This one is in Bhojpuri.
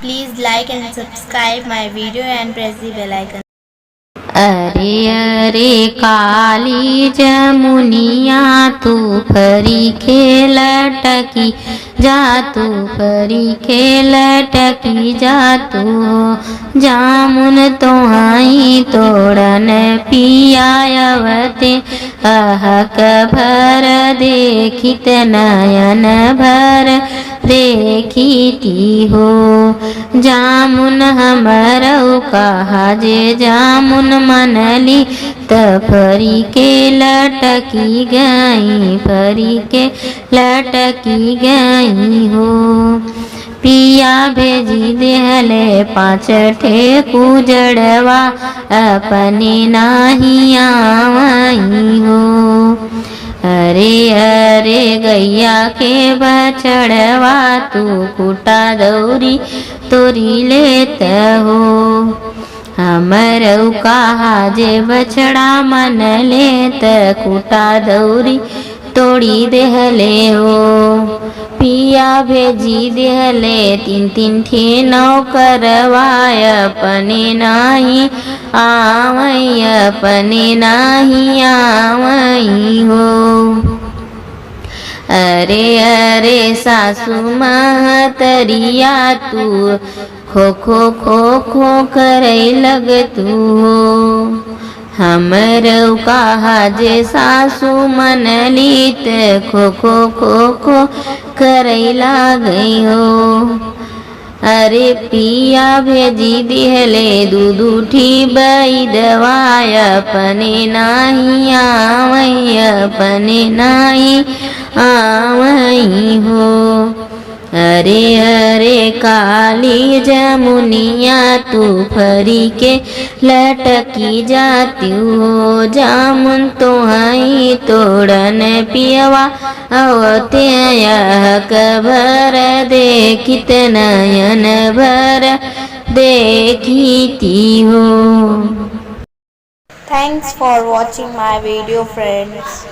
Please like and subscribe my video and press the bell icon. अरे अरे काली जमुनिया तू फरी खेल टकी जा, तू फरी खेल टकी जा, तू जामुन तोहाई तोड़न पियावते अहक भर देखित नयन भर देखी हो। जामुन हमरऊ कहा जे जामुन मनली त फरी के लटकी गई, फरी के लटकी गई हो। पिया भेजी देहले 5 ठेकू जड़वा अपने नाही आवई हो। अरे अरे गैया के बछड़वा तू कुटा दौरी तोरी लेत हो। हमरऊ कहा जे बछड़ा मन लेत कुटा दौरी तोड़ी देहले हो। पिया भेजी देहले 3 ठे नौकरवाय अपने नाही आवई, अपने नाही आवई हो। अरे अरे सासू महतरिया तू खो खो खो खो करई लग तू हो। हमरऊ कहा जे सासू मनलीत खो खो खो खो करई लागई हो। अरे पिया भेजी दिहले 2 बई दवाय अपने नाही आवई, अपने नाही आवई हो। अरे अरे काली जमुनिया तू फरी के लटकी जाती हो। जामुन तोहाई तोड़न पियवा अवते कबर देखित नयन भर देखी हो। Thanks for watching my video, friends.